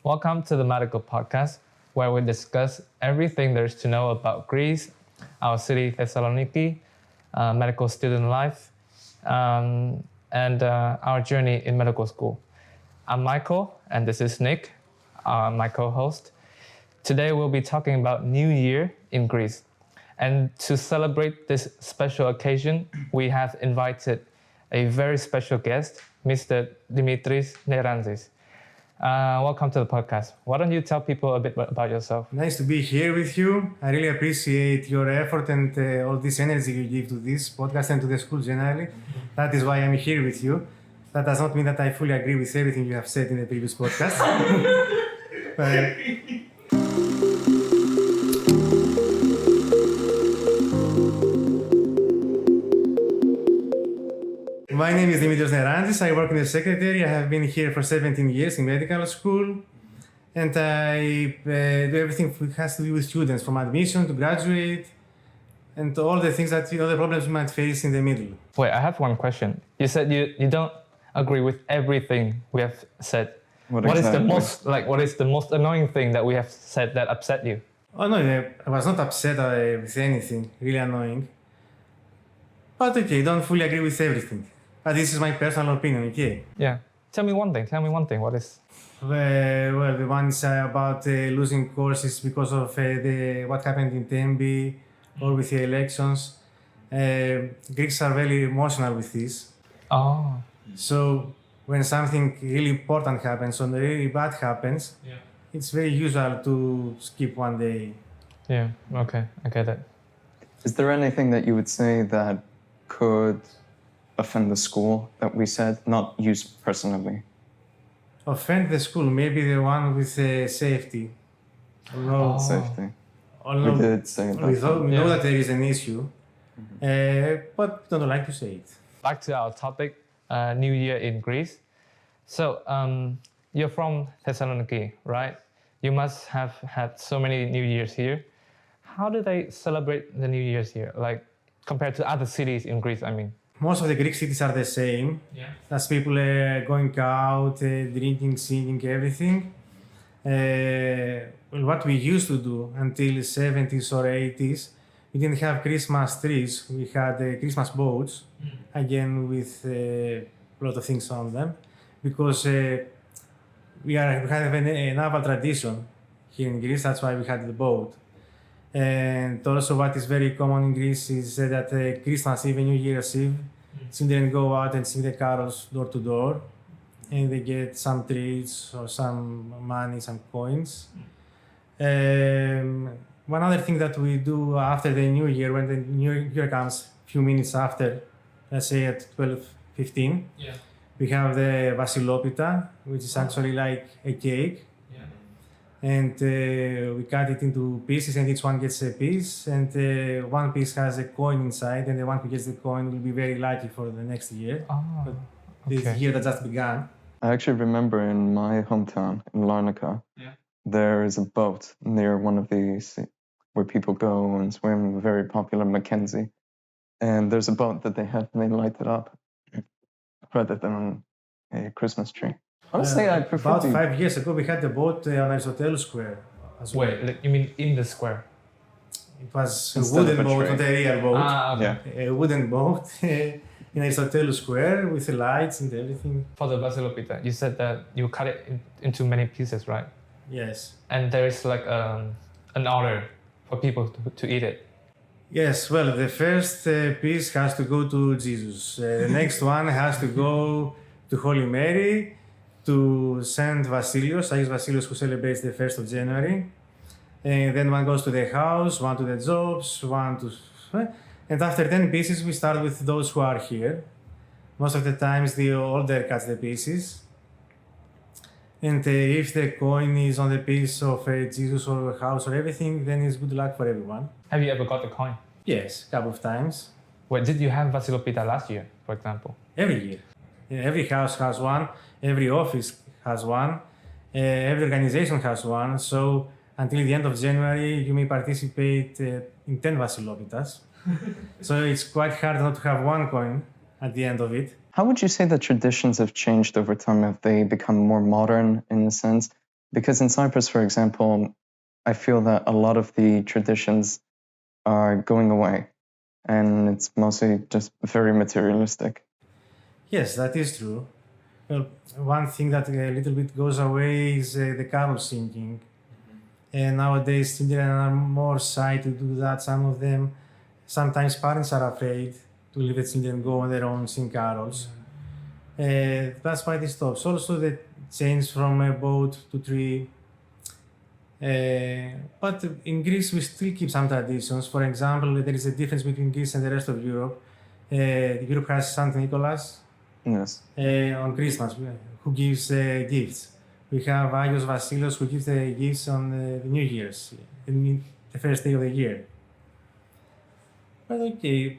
Welcome to the Medical Podcast, where we discuss everything there is to know about Greece, our city Thessaloniki, medical student life, and our journey in medical school. I'm Michael, and this is Nick, my co-host. Today we'll be talking about New Year in Greece. And to celebrate this special occasion, we have invited a very special guest, Mr. Dimitrios Nerantzis. Welcome to the podcast. Why don't you tell people a bit about yourself? Nice to be here with you. I really appreciate your effort and all this energy you give to this podcast and to the school generally. That is why I'm here with you. That does not mean that I fully agree with everything you have said in the previous podcast. My name is Dimitrios Nerantzis. I work in the secretary. I have been here for 17 years in medical school. And I do everything that has to do with students, from admission to graduate, and all the things that, the problems you might face in the middle. Wait, I have one question. You said you don't agree with everything we have said. What is the most annoying thing that we have said that upset you? Oh no, I was not upset with anything really annoying. But okay, don't fully agree with everything. But this is my personal opinion, okay? Yeah. Tell me one thing. What is? Well, the one is about losing courses because of what happened in Tembi or with the elections. Greeks are very emotional with this. Oh. So when something really important happens or really bad happens, it's very usual to skip one day. Yeah, okay, I get it. Is there anything that you would say that could offend the school that we said, not you personally? Offend the school, maybe the one with safety. No, safety. We did say that. We know that there is an issue, but we don't like to say it. Back to our topic, New Year in Greece. So, you're from Thessaloniki, right? You must have had so many New Years here. How do they celebrate the New Year's here, like compared to other cities in Greece, I mean? Most of the Greek cities are the same. Yeah. As people going out, drinking, singing, everything. What we used to do until 70s or 80s, we didn't have Christmas trees. We had Christmas boats, again with a lot of things on them, because we have a naval tradition here in Greece. That's why we had the boat. And also what is very common in Greece is that Christmas Eve and New Year's Eve, children go out and sing the carols door to door, and they get some treats or some money, some coins. One other thing that we do after the New Year, when the New Year comes a few minutes after, let's say at 12:15, we have the Vasilopita, which is actually like a cake. And we cut it into pieces, and each one gets a piece. And one piece has a coin inside, and the one who gets the coin will be very lucky for the next year. But this year that just began. I actually remember in my hometown, in Larnaca, there is a boat near one of these where people go and swim, very popular, Mackenzie. And there's a boat that they have, and they light it up rather than a Christmas tree. Honestly, I prefer about 5 years ago, we had a boat on Aristotle Square as well. Wait, you mean in the square? It was a wooden boat, not a real boat. Okay. A wooden boat in Aristotle Square with the lights and everything. For the Vasilopita, you said that you cut it into many pieces, right? Yes. And there is like an order for people to eat it. Yes, well, the first piece has to go to Jesus. The next one has to go to Holy Mary, to Saint Vasilios, Agis Vasilios, who celebrates the 1st of January. And then one goes to the house, one to the jobs, one to... And after 10 pieces, we start with those who are here. Most of the times, the older cuts the pieces. And if the coin is on the piece of Jesus or a house or everything, then it's good luck for everyone. Have you ever got the coin? Yes, a couple of times. Wait, did you have Vasilopita last year, for example? Every year. Every house has one, every office has one, every organization has one. So until the end of January, you may participate in 10 Vasilopitas. So it's quite hard not to have one coin at the end of it. How would you say that traditions have changed over time? Have they become more modern in a sense? Because in Cyprus, for example, I feel that a lot of the traditions are going away, and it's mostly just very materialistic. Yes, that is true. Well, one thing that a little bit goes away is the carol singing. And nowadays, children are more shy to do that. Some of them, sometimes parents are afraid to leave the children go on their own, sing carols. That's why this stops. Also, the change from a boat to tree. But in Greece, we still keep some traditions. For example, there is a difference between Greece and the rest of Europe. Europe has Saint Nicholas Yes. on Christmas, who gives gifts. We have Agios Vasilos, who gives the gifts on the New Year's, the first day of the year. But okay,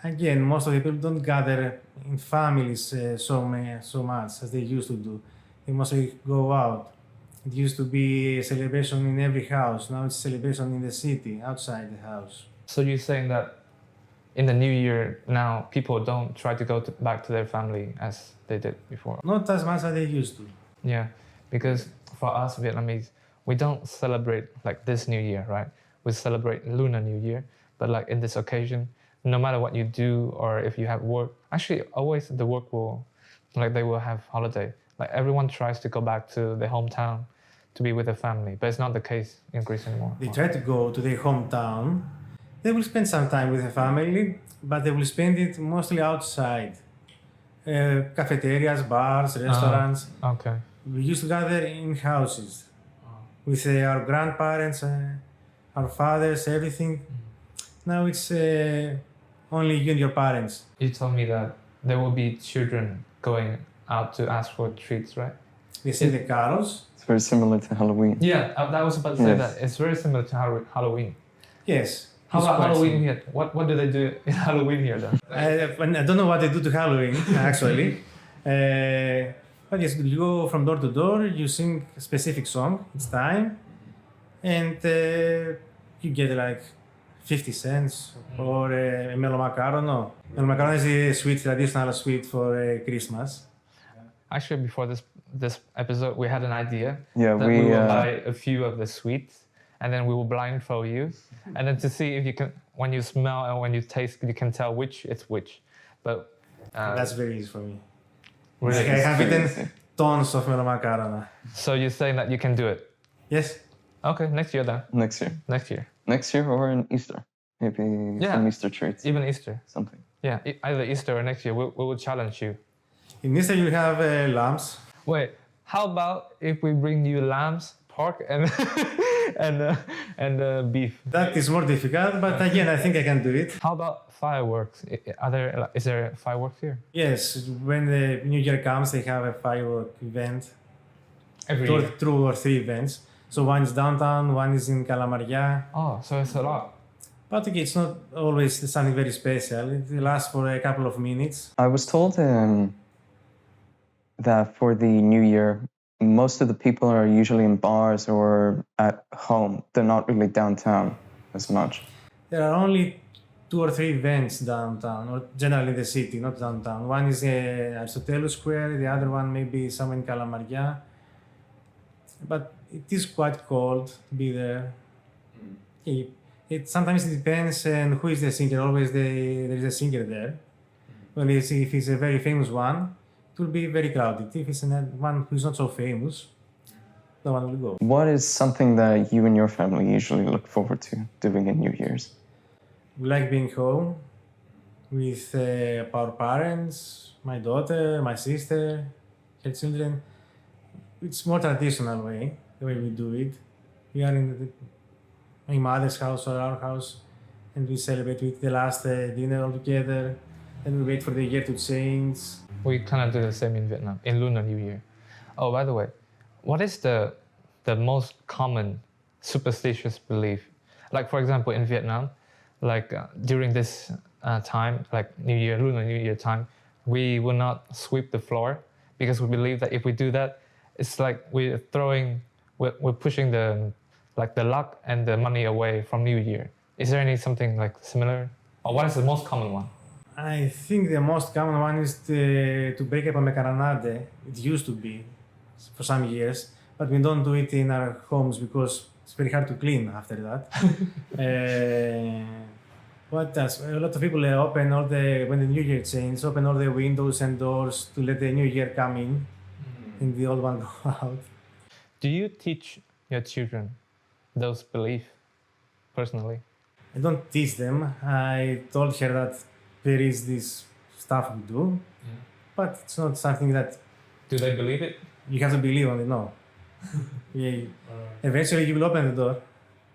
again, most of the people don't gather in families so much as they used to do. They mostly go out. It used to be a celebration in every house. Now it's a celebration in the city, outside the house. So you're saying that in the new year now, people don't try to go back to their family as they did before? Not as much as they used to. Yeah, because for us Vietnamese, we don't celebrate like this New Year, right? We celebrate Lunar New Year, but like in this occasion, no matter what you do or if you have work, actually always the work will, like they will have holiday. Like everyone tries to go back to their hometown to be with their family, but it's not the case in Greece anymore. They try to go to their hometown. They will spend some time with the family, but they will spend it mostly outside. Cafeterias, bars, restaurants. Okay. We used to gather in houses with our grandparents, our fathers, everything. Now it's only you and your parents. You told me that there will be children going out to ask for treats, right? They sing the carols. It's very similar to Halloween. Yeah, I was about to say Yes. that. It's very similar to Halloween. Yes. How it's about quite Halloween similar. here? What do they do in Halloween here then? I don't know what they do to Halloween, actually. But yes, you go from door to door, you sing a specific song each time, and you get like 50 cents or a melomacaron. No, melomacaron is a sweet, traditional sweet for Christmas. Actually, before this episode, we had an idea Yeah, that we we will buy a few of the sweets, and then we will blindfold you, and then to see if you can, when you smell and when you taste, you can tell which it's which. But That's very easy for me. really, I have very eaten easy. tons of melomacaron. so you're saying that you can do it? Yes. Okay, next year then. Next year. Next year, Next year or in Easter. Maybe Yeah. some Easter treats. even Easter. Something. Yeah, either Easter or next year, we will challenge you. In Easter you have lambs. Wait, how about if we bring you lambs, pork, and and beef? That is more difficult, but again, I think I can do it. How about fireworks? Is there fireworks here? Yes, when the New Year comes, they have a firework event. Every Two or three events. So one is downtown, one is in Kalamaria. Oh, so it's a lot. But okay, it's not always something very special. It lasts for a couple of minutes. I was told that for the New Year, most of the people are usually in bars or at home. They're not really downtown as much. There are only 2 or 3 events downtown, or generally in the city, not downtown. One is Aristotelus Square, the other one maybe somewhere in Kalamaria. But it is quite cold to be there. It sometimes it depends on who is the singer. Always there is a singer there. Well, if it's a very famous one, it will be very crowded. If it's one who is not so famous, no one will go. What is something that you and your family usually look forward to doing in New Year's? We like being home with our parents, my daughter, my sister, her children. It's more traditional way, the way we do it. We are in my mother's house or our house, and we celebrate with the last dinner all together. And we wait for the year to change. We kind of do the same in Vietnam, in Lunar New Year. Oh, by the way, what is the most common superstitious belief? Like, for example, in Vietnam, like during this time, like New Year, Lunar New Year time, we will not sweep the floor because we believe that if we do that, it's like we're pushing the luck and the money away from New Year. Is there something like similar? Or what is the most common one? I think the most common one is to break a Pomegranate. It used to be for some years, but we don't do it in our homes because it's very hard to clean after that. What else? A lot of people open when the New Year changes, open all the windows and doors to let the New Year come in, and the old one go out. Do you teach your children those beliefs personally? I don't teach them. I told her that there is this stuff we do, but it's not something that Do they believe it? you have to believe on it. No. Eventually, you will open the door,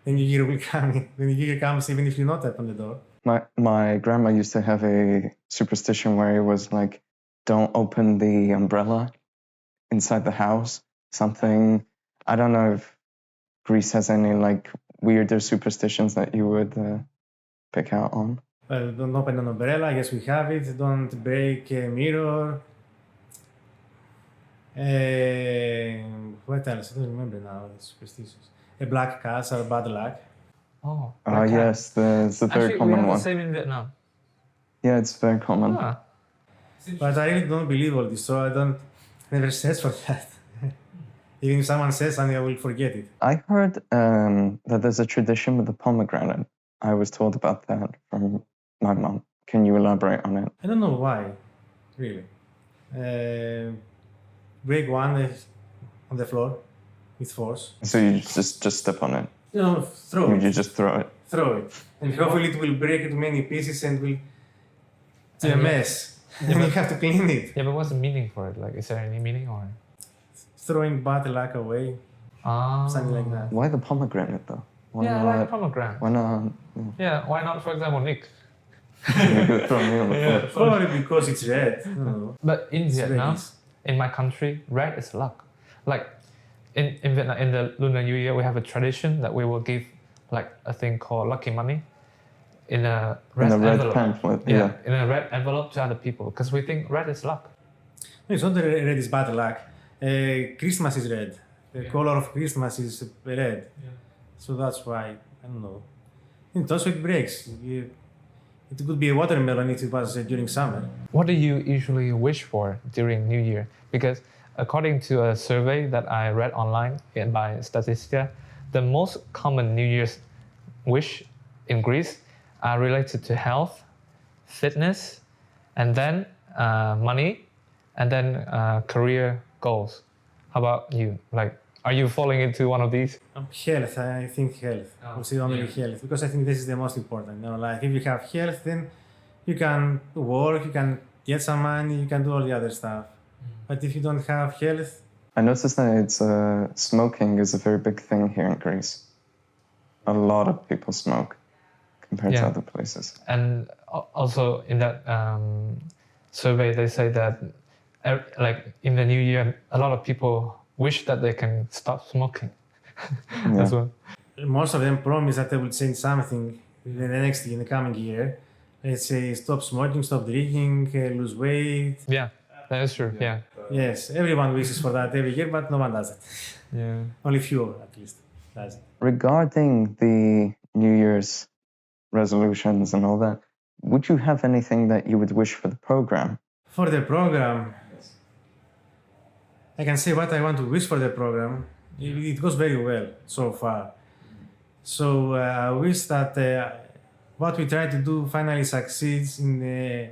and New Year will come in. The New Year comes even if you not open the door. My grandma used to have a superstition where it was like, don't open the umbrella inside the house. Something, I don't know if Greece has any like weirder superstitions that you would pick out on. Well, don't open an umbrella. Yes, we have it. Don't break a mirror. What else? I don't remember now. The superstitions. A black cat or bad luck. Oh, Yes, it's a very Actually, we common have one. the same in Vietnam. Yeah, it's very common. Ah. But I really don't believe all this, so I never search for that. Even if someone says something, I will forget it. I heard that there's a tradition with the pomegranate. I was told about that from my mom. Can you elaborate on it? I don't know why, really. Break one on the floor with force. So you just step on it. You know, throw You it. just throw it. Throw it. And hopefully it will break into many pieces and will do a mess. And you have to clean it. Yeah, but what's the meaning for it? Like, is there any meaning or? Throwing bad luck away, something like that. Why the pomegranate though? Why Yeah, I not? like pomegranate. Why not? Yeah, why not, for example, Nick? You could throw me on the floor. Probably because it's red. No. But in Vietnam, red. in my country, red is luck. Like in Vietnam, in the Lunar New Year, we have a tradition that we will give like a thing called lucky money in a red envelope. pamphlet. Yeah, in a red envelope to other people because we think red is luck. No, it's not that red is bad luck. Christmas is red. The color of Christmas is red. So that's why, I don't know. And also it breaks. It could be a watermelon if it was during summer. What do you usually wish for during New Year? Because according to a survey that I read online by Statista, the most common New Year's wish in Greece are related to health, fitness, and then money, and then career goals. How about you? Like, are you falling into one of these? Health, I think health. I would say only health, because I think this is the most important. You know, like if you have health, then you can work, you can get some money, you can do all the other stuff. But if you don't have health, I noticed that smoking is a very big thing here in Greece. A lot of people smoke compared to other places. And also in that survey, they say that like in the new year, a lot of people wish that they can stop smoking as well. most of them promise that they will change something in the coming year. Let's say stop smoking, stop drinking, lose weight. Yeah, that is true. Yeah. Yes, everyone wishes for that every year, but no one does it. Yeah. Only few, at least, does it. Regarding the New Year's resolutions and all that, would you have anything that you would wish for the program? For the program, I can say what I want to wish for the program. It goes very well so far. So I wish that what we try to do finally succeeds in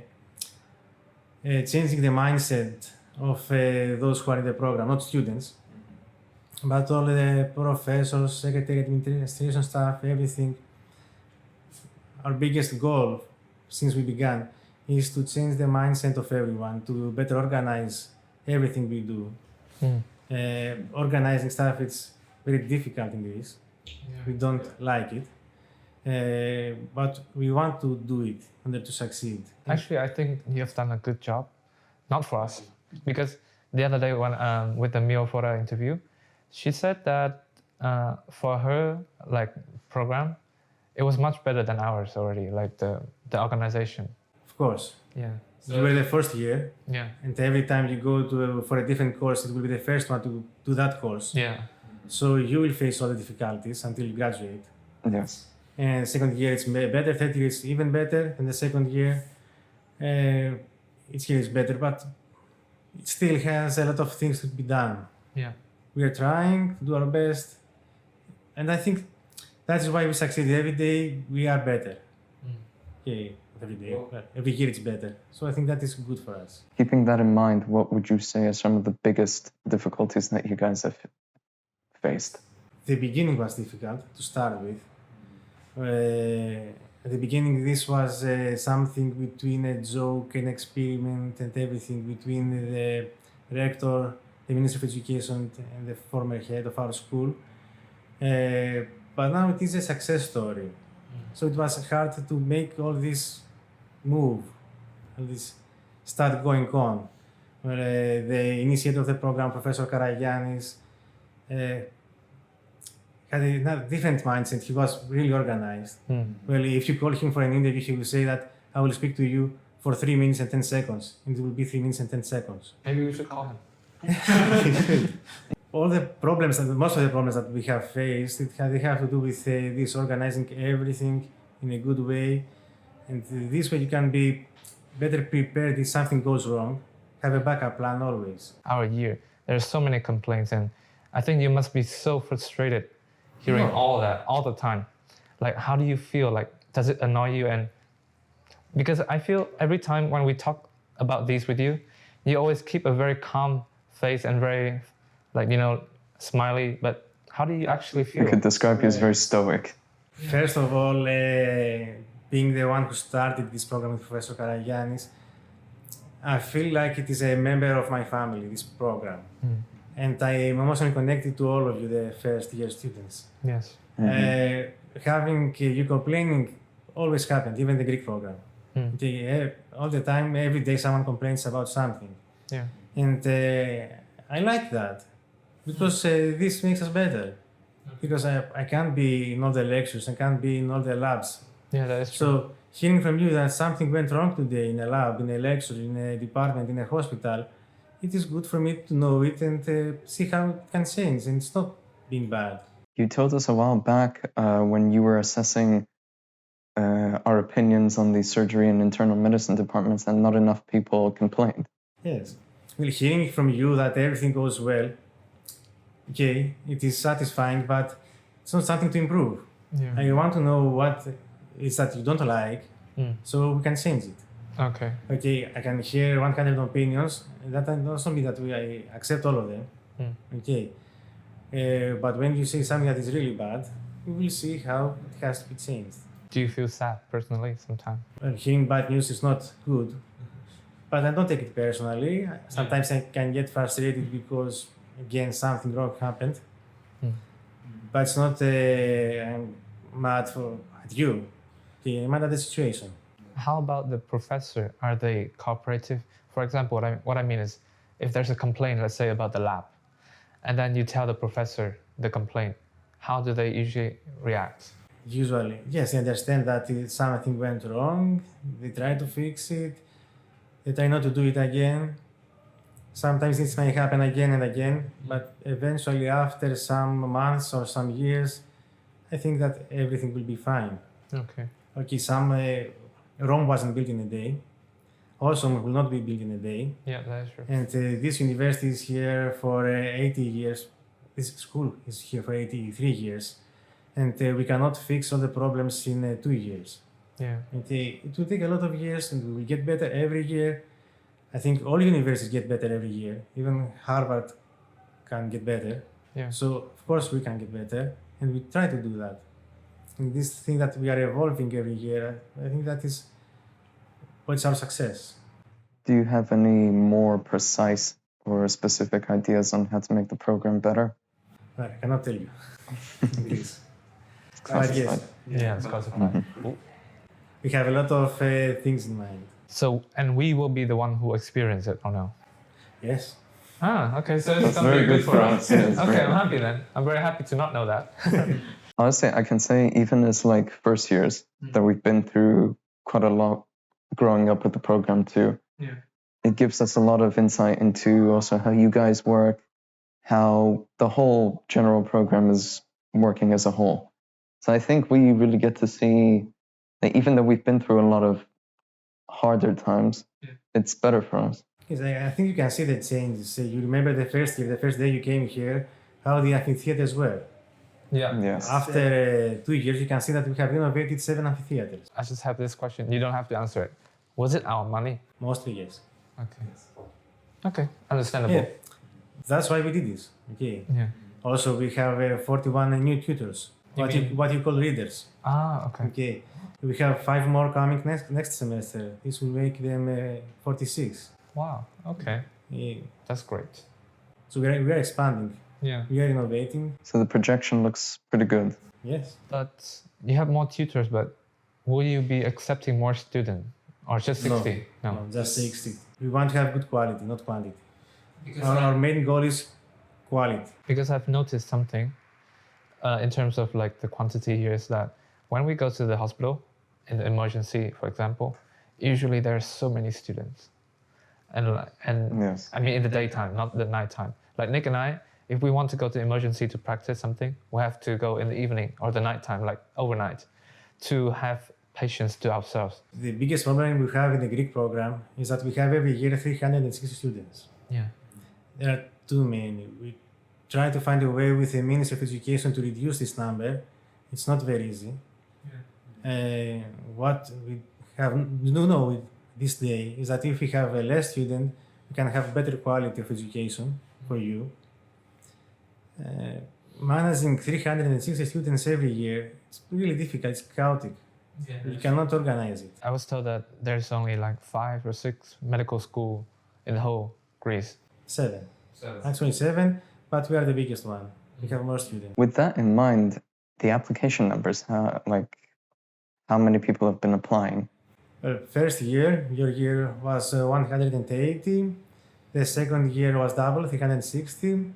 changing the mindset of those who are in the program, not students, but all the professors, secretary, administration staff, everything. Our biggest goal since we began is to change the mindset of everyone, to better organize everything we do. Organizing stuff, it's very difficult in Greece. We don't like it, but we want to do it in order to succeed. Actually, I think you have done a good job. Not for us, because the other day when with the Mio Fora interview, she said that for her like program, it was much better than ours already. Like the organization. Of course. Yeah. You were the first year, Yeah. and every time you go for a different course, it will be the first one to do that course. Yeah. So you will face all the difficulties until you graduate. Yes. And second year it's better, third year it's even better, and the second year each year is better, but it still has a lot of things to be done. Yeah. we are trying to do our best. And I think that is why we succeed. Every day we are better. Okay, not every day, but every year it's better. So I think that is good for us. Keeping that in mind, what would you say are some of the biggest difficulties that you guys have faced? The beginning was difficult to start with. At the beginning, this was something between a joke, an experiment, and everything between the rector, the Minister of Education, and the former head of our school. But now it is a success story. So it was hard to make all this move, all this start going on. The initiator of the program, Professor Karagiannis, had a different mindset. He was really organized. Well, if you call him for an interview, he will say that I will speak to you for 3 minutes and 10 seconds. And it will be 3 minutes and 10 seconds. Maybe we should call him. All the problems, most of the problems that we have faced, they have to do with this organizing everything in a good way. And this way you can be better prepared if something goes wrong. Have a backup plan always. Our year, there's so many complaints, and I think you must be so frustrated hearing all that all the time. Like, how do you feel? Like, does it annoy you? And because I feel every time when we talk about these with you, you always keep a very calm face and very, like, smiley. But how do you actually feel? You could describe you as very stoic. First of all, being the one who started this program with Professor Karagiannis, I feel like it is a member of my family, this program. And I am emotionally connected to all of you, the first year students. Yes. Having you complaining always happened, even the Greek program. All the time, every day someone complains about something. Yeah. And I like that because this makes us better. Because I can't be in all the lectures, I can't be in all the labs. Yeah, that is true. So hearing from you that something went wrong today in a lab, in a lecture, in a department, in a hospital, it is good for me to know it and see how it can change and stop being bad. You told us a while back when you were assessing our opinions on the surgery and internal medicine departments that not enough people complained. Yes. Well, hearing from you that everything goes well, okay, it is satisfying, but it's not something to improve. Yeah. I want to know what is that you don't like, so we can change it. Okay. Okay, I can hear 100 opinions. That doesn't mean that I accept all of them. Okay, but when you say something that is really bad, we will see how it has to be changed. Do you feel sad personally sometimes? Well, hearing bad news is not good, but I don't take it personally. Sometimes I can get frustrated because, again, something wrong happened. But it's not I'm mad at you. Okay, I'm mad at the situation. How about the professor? Are they cooperative? For example, what I mean is, if there's a complaint, let's say about the lab, and then you tell the professor the complaint, how do they usually react? Usually, yes, they understand that something went wrong. They try to fix it. They try not to do it again. Sometimes this may happen again and again, but eventually after some months or some years, I think that everything will be fine. Okay. Okay, Rome wasn't built in a day. Also, will not be built in a day. Yeah, that is true. And this university is here for 80 years. This school is here for 83 years. And we cannot fix all the problems in 2 years. Yeah. And, it will take a lot of years and we will get better every year. I think all universities get better every year. Even Harvard can get better. Yeah. So, of course, we can get better. And we try to do that. And this thing that we are evolving every year, I think that is what's our success. Do you have any more precise or specific ideas on how to make the program better? I cannot tell you. Please. But classified. yes, Yeah, it's classified. we have a lot of things in mind. So, and we will be the one who experience it, or no? Yes. Ah, okay, so it's That's something very good for us. Yeah, it's Okay, very I'm good. happy then. I'm very happy to not know that. Honestly, I can say even as like first years that we've been through quite a lot growing up with the program too. Yeah. It gives us a lot of insight into also how you guys work, how the whole general program is working as a whole. So I think we really get to see that even though we've been through a lot of harder times, it's better for us. Yes, I think you can see the changes. You remember the first year, the first day you came here, how the amphitheaters were. Yeah. Yes. After 2 years, you can see that we have renovated 7 amphitheaters. I just have this question. You don't have to answer it. Was it our money? Mostly, yes. Okay. Okay. Understandable. Yeah. That's why we did this. Okay. Yeah. Also, we have 41 new tutors. What you call readers. Ah, okay. Okay. We have 5 more coming next semester. This will make them 46. Wow. Okay. Yeah. That's great. So we are expanding. Yeah. We are innovating. So the projection looks pretty good. Yes. But you have more tutors, but will you be accepting more students? Or just 60? No, just 60. We want to have good quality, not quantity. Our main goal is quality. Because I've noticed something in terms of like the quantity here is that when we go to the hospital in the emergency, for example, usually there are so many students. And Yes. I mean in the daytime, not the nighttime. Like Nick and I, if we want to go to emergency to practice something, we have to go in the evening or the nighttime, like overnight, to have patients to ourselves. The biggest problem we have in the Greek program is that we have every year 360 students. Yeah. There are too many. We try to find a way with the Ministry of Education to reduce this number. It's not very easy. What we have know with this day is that if we have less students, we can have better quality of education for you. Managing 360 students every year, it's really difficult, it's chaotic. You cannot organize it. I was told that there's only like 5 or 6 medical schools in the whole Greece. 7. Actually 7, but we are the biggest one. We have more students. With that in mind, the application numbers, how many people have been applying? First year, your year was 180. The second year was double, 360.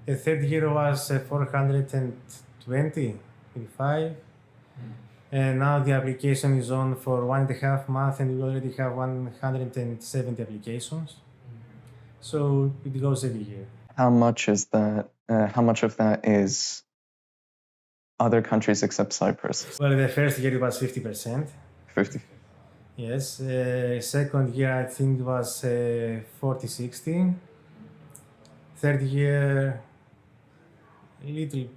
The third year was 420, 25. And now the application is on for 1.5 months, and we already have 170 applications. So it goes every year. How much is that? How much of that is other countries except Cyprus? Well, the first year it was 50%. 50. Yes. Second year I think it was 40-60. Third year, little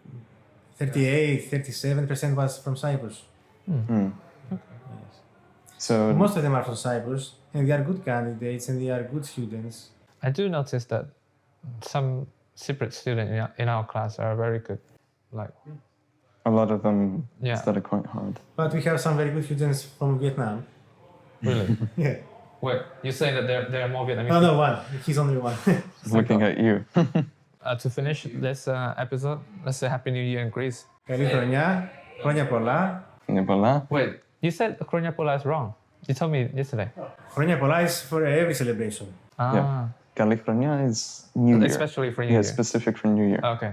38-37% was from Cyprus. Mm. Yes. So Most of them are from Cyprus, and they are good candidates and they are good students. I do notice that some Cypriot students in our class are very good. Like, a lot of them Yeah. study quite hard. But we have some very good students from Vietnam. really? Yeah. Wait, you say that there are more Vietnamese? No, one. He's only one. Looking at you. To finish this episode, let's say Happy New Year in Greece. Καλή χρονιά, χρόνια πολλά. Nibola. Wait, you said Kronia Pola is wrong. You told me yesterday. Χρόνια πολλά is for every celebration. Ah, Yeah. Kalifrania is New Year. especially for New Yeah, Year. specific for New Year. Okay,